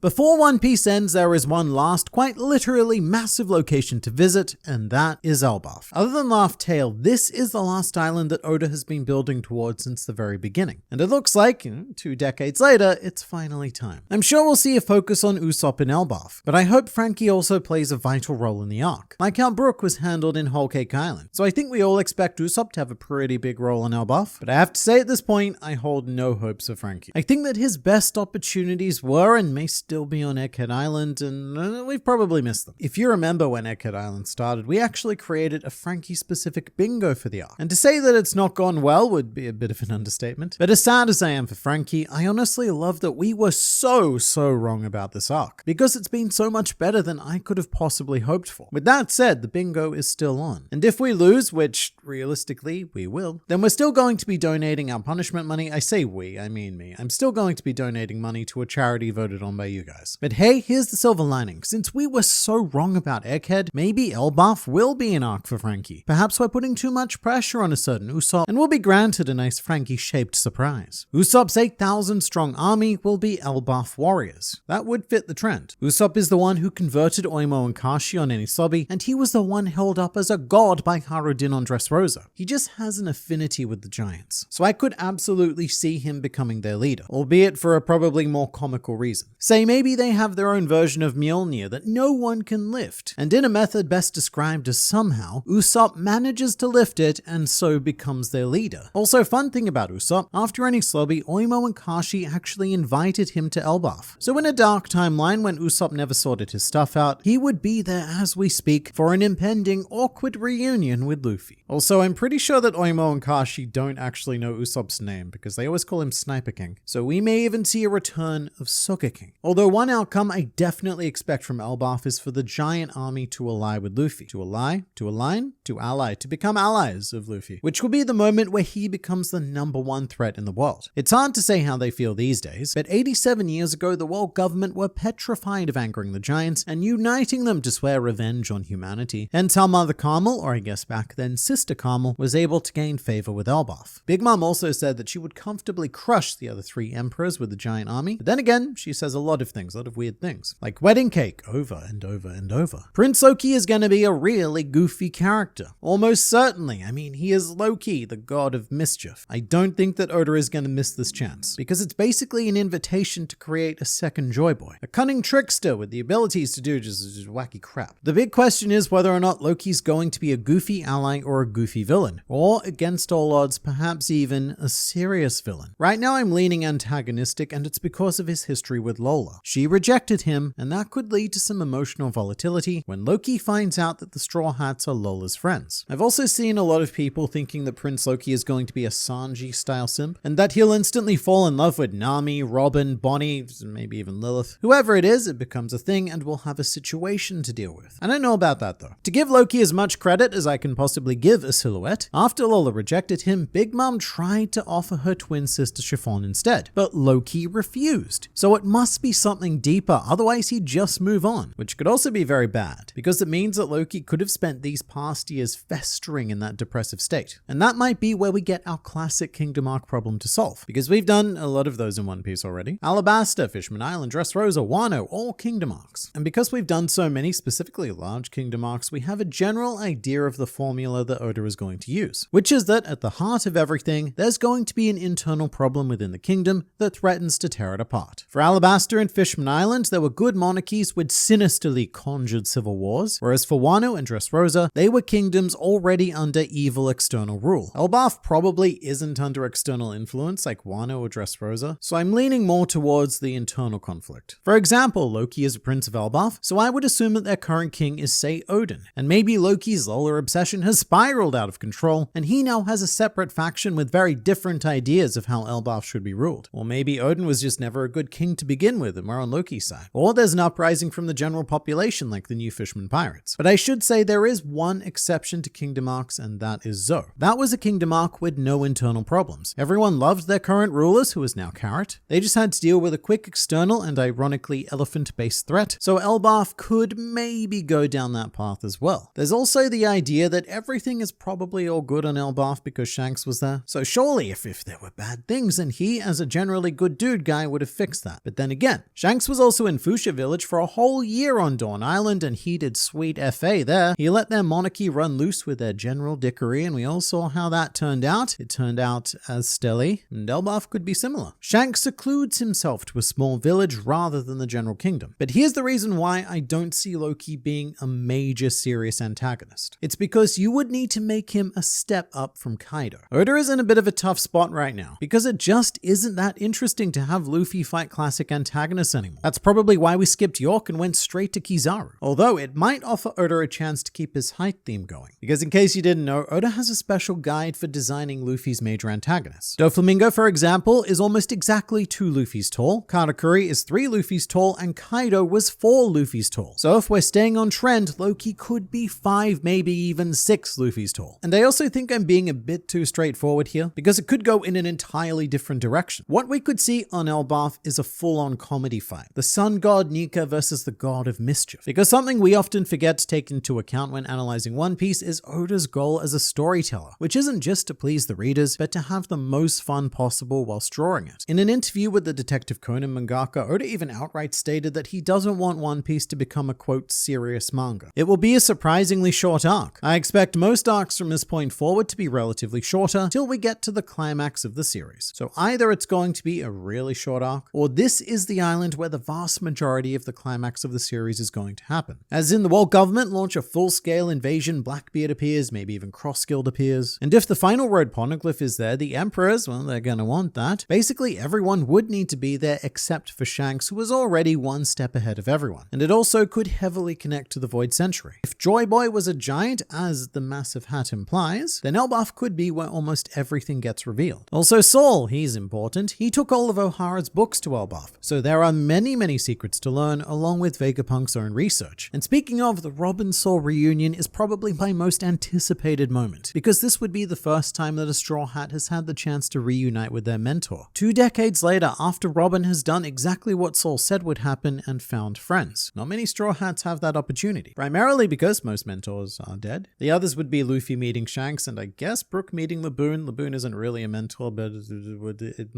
Before One Piece ends, there is one last, quite literally massive location to visit, and that is Elbaf. Other than Laugh Tale, this is the last island that Oda has been building towards since the very beginning. And it looks like, 2 decades later, it's finally time. I'm sure we'll see a focus on Usopp in Elbaf, but I hope Franky also plays a vital role in the arc, like how Brook was handled in Whole Cake Island. So I think we all expect Usopp to have a pretty big role in Elbaf, but I have to say at this point, I hold no hopes of Franky. I think that his best opportunities were and may still be on Egghead Island, and we've probably missed them. If you remember when Egghead Island started, we actually created a Franky-specific bingo for the arc. And to say that it's not gone well would be a bit of an understatement. But as sad as I am for Franky, I honestly love that we were so wrong about this arc, because it's been so much better than I could have possibly hoped for. With that said, the bingo is still on. And if we lose, which realistically we will, then we're still going to be donating our punishment money. I say we, I mean me. I'm still going to be donating money to a charity voted on by you guys. But hey, here's the silver lining. Since we were so wrong about Egghead, maybe Elbaf will be an arc for Franky. Perhaps we're putting too much pressure on a certain Usopp, and we'll be granted a nice Franky-shaped surprise. Usopp's 8,000 strong army will be Elbaf warriors. That would fit the trend. Usopp is the one who converted Oimo and Kashi on Enisobi, and he was the one held up as a god by Harudin on Dressrosa. He just has an affinity with the giants. So I could absolutely see him becoming their leader, albeit for a probably more comical reason. Say maybe they have their own version of Mjolnir that no one can lift, and in a method best described as somehow, Usopp manages to lift it and so becomes their leader. Also, fun thing about Usopp, after Enisobi, Oimo and Kashi actually invited him to Elbaf. So in a dark timeline when Usopp never sorted his stuff out, he would be there as we speak for an impending awkward reunion with Luffy. Also, I'm pretty sure that Oimo and Kashi don't actually know Usopp's name because they always call him Sniper King, so we may even see a return of Sogeking. Although one outcome I definitely expect from Elbaf is for the giant army to ally with Luffy. To ally? To align? To ally. To become allies of Luffy. Which will be the moment where he becomes the #1 threat in the world. It's hard to say how they feel these days, but 87 years ago the world government were petrified of angering the giants and uniting them to swear revenge on humanity. Hence how Mother Carmel, or I guess back then Sister Carmel, was able to gain favor with Elbaf. Big Mom also said that she would comfortably crush the other 3 emperors with the giant army, but then again, she says a lot of things, a lot of weird things, like wedding cake over and over and over. Prince Loki is going to be a really goofy character. Almost certainly. I mean, he is Loki, the god of mischief. I don't think that Oda is going to miss this chance, because it's basically an invitation to create a second Joy Boy. A cunning trickster with the abilities to do just wacky crap. The big question is whether or not Loki's going to be a goofy ally or a goofy villain, or against all odds, perhaps even a serious villain. Right now I'm leaning antagonistic, and it's because of his history with Lola. She rejected him, and that could lead to some emotional volatility when Loki finds out that the Straw Hats are Lola's friends. I've also seen a lot of people thinking that Prince Loki is going to be a Sanji-style simp, and that he'll instantly fall in love with Nami, Robin, Bonnie, maybe even Lilith. Whoever it is, it becomes a thing, and we'll have a situation to deal with. I don't know about that though. To give Loki as much credit as I can possibly give a Silhouette, after Lola rejected him, Big Mom tried to offer her twin sister Chiffon instead, but Loki refused. So it must be something deeper, otherwise he'd just move on, which could also be very bad, because it means that Loki could have spent these past years festering in that depressive state. And that might be where we get our classic Kingdom Arc problem to solve, because we've done a lot of those in One Piece already. Alabasta, Fishman Island, Dressrosa, Wano, all Kingdom Arcs. And because we've done so many specifically large Kingdom Arcs, we have a general idea of the formula that Oda is going to use, which is that at the heart of everything, there's going to be an internal problem within the kingdom that threatens to tear it apart. For Alabasta and Fishman Island, there were good monarchies with sinisterly conjured civil wars, whereas for Wano and Dressrosa, they were kingdoms already under evil external rule. Elbaf probably isn't under external influence like Wano or Dressrosa, so I'm leaning more towards the internal conflict. For example, Loki is a prince of Elbaf, so I would assume that their current king is, say, Odin, and maybe Loki's Lola obsession has spiraled out of control, and he now has a separate faction with very different ideas of how Elbaf should be ruled. Or maybe Odin was just never a good king to begin with, and we're on Loki's side. Or there's an uprising from the general population like the New Fishman Pirates. But I should say there is one exception to Kingdom Arcs, and that is Zou. That was a Kingdom Arc with no internal problems. Everyone loved their current rulers, who is now Carrot. They just had to deal with a quick external and ironically elephant-based threat, so Elbaf could maybe go down that path as well. There's also the idea that everything is probably all good on Elbaf because Shanks was there. So surely if there were bad things, then he, as a generally good dude guy, would have fixed that. But then again, Shanks was also in Fuchsia Village for a whole year on Dawn Island, and he did sweet FA there. He let their monarchy run loose with their general dickery, and we all saw how that turned out. It turned out as stelly, and Elbaf could be similar. Shanks secludes himself to a small village rather than the general kingdom. But here's the reason why I don't see Loki being a major serious antagonist. It's because you would need to make him a step up from Kaido. Oda is in a bit of a tough spot right now, because it just isn't that interesting to have Luffy fight classic antagonists anymore. That's probably why we skipped York and went straight to Kizaru. Although it might offer Oda a chance to keep his height theme going. Because in case you didn't know, Oda has a special guide for designing Luffy's major antagonists. Doflamingo, for example, is almost exactly 2 Luffys tall, Katakuri is 3 Luffys tall, and Kaido was 4 Luffys tall. So if we're staying on trend, Loki could be 5, maybe even 6 Luffys tall. And I also think I'm being a bit too straightforward here, because it could go in an entirely different direction. What we could see on Elbaf is a full-on comedy fight. The sun god Nika versus the god of mischief. Because something we often forget to take into account when analyzing One Piece is Oda's goal as a storyteller, which isn't just to please the readers, but to have the most fun possible whilst drawing it. In an interview with the Detective Conan mangaka, Oda even outright stated that he doesn't want One Piece to become a quote serious manga. It will be a surprisingly short arc. I expect most arcs from this point forward to be relatively shorter till we get to the climax of the series. So either it's going to be a really short arc, or this is the island where the vast majority of the climax of the series is going to happen. As in, the world government launch a full-scale invasion, Blackbeard appears, maybe even Crossguild appears. And if the final road poneglyph is there, the emperors, well, they're gonna want that. Basically, everyone would need to be there except for Shanks, who was already one step ahead of everyone. And it also could heavily connect to the Void Century. If Joy Boy was a giant, as the massive hat implies, then Elbaf could be where almost everything gets revealed. Also Saul, he's important. He took all of O'Hara's books to Elbaf, so there are many secrets to learn along with Vegapunk's own research. And speaking of, the Robin Saul reunion is probably my most anticipated moment, because this would be the first time that a Straw Hat has had the chance to reunite with their mentor. 2 decades later, after Robin has done exactly what Saul said would happen and found friends. Not many Straw Hats have that opportunity, primarily because most mentors are dead. The others would be Luffy meeting Shanks, and I guess Brook meeting Laboon. Laboon isn't really a mentor, but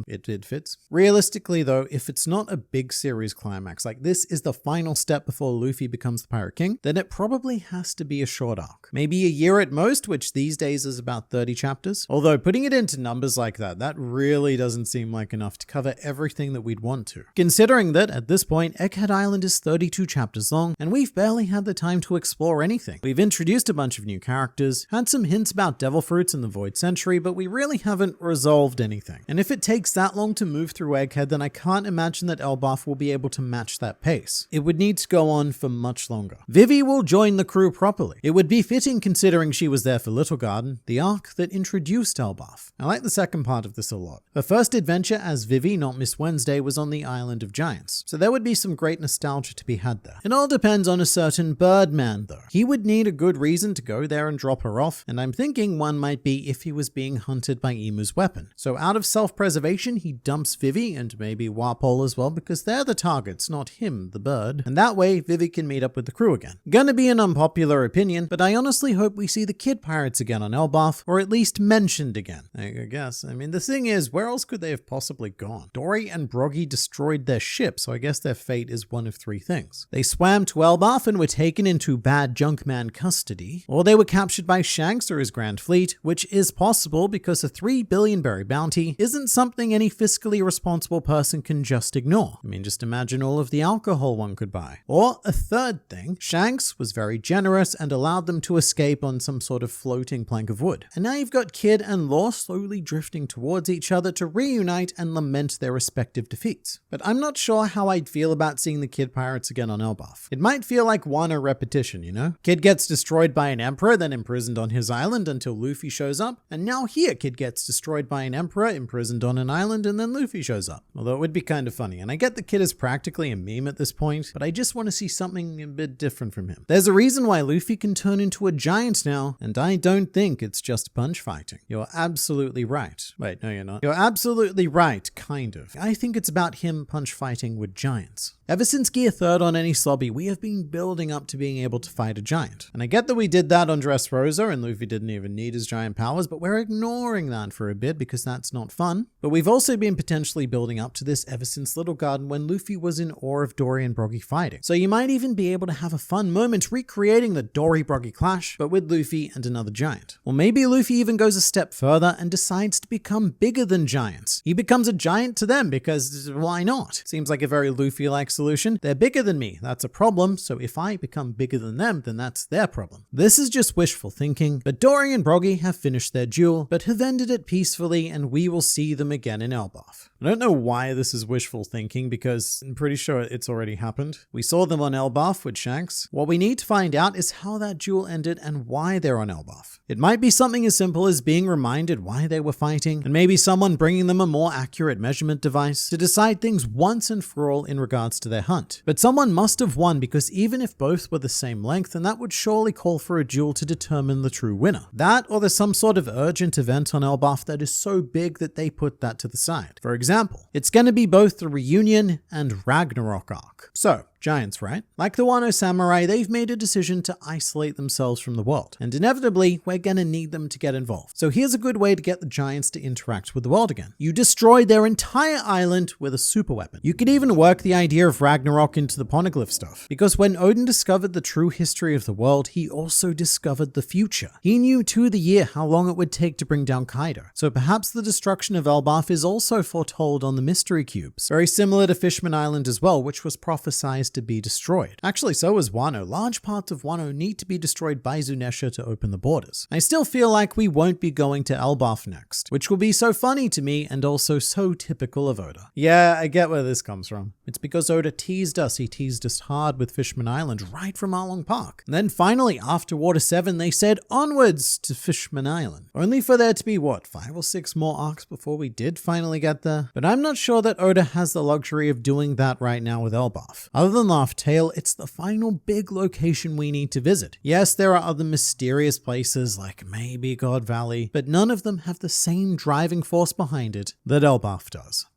it fits. Realistically though, if it's not a big series climax, like this is the final step before Luffy becomes the Pirate King, then it probably has to be a short arc. Maybe a year at most, which these days is about 30 chapters. Although putting it into numbers like that really doesn't seem like enough to cover everything that we'd want to. Considering that at this point, Egghead Island is 32 chapters long, and we've barely had the time to explore anything. We've introduced a bunch of new characters, had some hints about devil fruits in the Void Century, but we really haven't resolved anything. And if it takes that long to move through Egghead, then I can't imagine that Elbaf will be able to match that pace. It would need to go on for much longer. Vivi will join the crew properly. It would be fitting considering she was there for Little Garden, the arc that introduced Elbaf. I like the second part of this a lot. Her first adventure as Vivi, not Miss Wednesday, was on the Island of Giants, so there would be some great nostalgia to be had there. It all depends on a certain Birdman though. He would need a good reason to go there and drop her off, and I'm thinking one might be if he was being hunted by Imu's weapon. So out of self-preservation, he dumps Vivi and maybe Warpole as well, because they're the targets, not him, the bird. And that way, Vivi can meet up with the crew again. Gonna be an unpopular opinion, but I honestly hope we see the Kid Pirates again on Elbaf, or at least mentioned again. I guess. I mean, the thing is, where else could they have possibly gone? Dory and Broggy destroyed their ship, so I guess their fate is one of 3 things. They swam to Elbaf and were taken into bad Junkman custody, or they were captured by Shanks or his Grand Fleet, which is possible because a 3 billion berry bounty isn't something any fiscally responsible person can just ignore. I mean, just imagine all of the alcohol one could buy. Or a third thing, Shanks was very generous and allowed them to escape on some sort of floating plank of wood. And now you've got Kid and Law slowly drifting towards each other to reunite and lament their respective defeats. But I'm not sure how I'd feel about seeing the Kid Pirates again on Elbaf. It might feel like Wano repetition, you know? Kid gets destroyed by an emperor, then imprisoned on his island until Luffy shows up, and now here Kid gets destroyed by an emperor, imprisoned on an island, and then Luffy shows up. Although it would be kind of funny, and I get the Kid is practically a meme at this point, but I just want to see something a bit different from him. There's a reason why Luffy can turn into a giant now, and I don't think it's just punch fighting. You're absolutely right. Wait, no you're not. You're absolutely right, kind of. I think it's about him punch fighting with giants. Ever since Gear 3rd on Enies Lobby, we have been building up to being able to fight a giant. And I get that we did that on Dressrosa and Luffy didn't even need his giant powers, but we're ignoring that for a bit because that's not fun. But we've also been potentially building up to this ever since Little Garden Garden when Luffy was in awe of Dory and Broggy fighting. So you might even be able to have a fun moment recreating the Dory-Broggy clash, but with Luffy and another giant. Or maybe Luffy even goes a step further and decides to become bigger than giants. He becomes a giant to them because why not? Seems like a very Luffy-like solution. They're bigger than me, that's a problem, so if I become bigger than them, then that's their problem. This is just wishful thinking, but Dory and Broggy have finished their duel, but have ended it peacefully, and we will see them again in Elbaf. I don't know why this is wishful thinking, because I'm pretty sure it's already happened. We saw them on Elbaf with Shanks. What we need to find out is how that duel ended and why they're on Elbaf. It might be something as simple as being reminded why they were fighting, and maybe someone bringing them a more accurate measurement device to decide things once and for all in regards to their hunt. But someone must have won, because even if both were the same length, then that would surely call for a duel to determine the true winner. That, or there's some sort of urgent event on Elbaf that is so big that they put that to the side. For example, it's going to be both the reunion and Ragnarok arc. So, giants, right? Like the Wano Samurai, they've made a decision to isolate themselves from the world, and inevitably, we're gonna need them to get involved. So here's a good way to get the giants to interact with the world again. You destroy their entire island with a super weapon. You could even work the idea of Ragnarok into the Poneglyph stuff, because when Odin discovered the true history of the world, he also discovered the future. He knew to the year how long it would take to bring down Kaido. So perhaps the destruction of Elbaf is also foretold on the Mystery Cubes, very similar to Fishman Island as well, which was prophesized to be destroyed. Actually, so was Wano. Large parts of Wano need to be destroyed by Zunisha to open the borders. I still feel like we won't be going to Elbaf next, which will be so funny to me and also so typical of Oda. Yeah, I get where this comes from. It's because Oda teased us. He teased us hard with Fishman Island right from Arlong Park. And then finally, after Water 7, they said onwards to Fishman Island. Only for there to be, what, 5 or 6 more arcs before we did finally get there? But I'm not sure that Oda has the luxury of doing that right now with Elbaf. Other than Laugh Tale, it's the final big location we need to visit. Yes, there are other mysterious places like maybe God Valley, but none of them have the same driving force behind it that Elbaf does.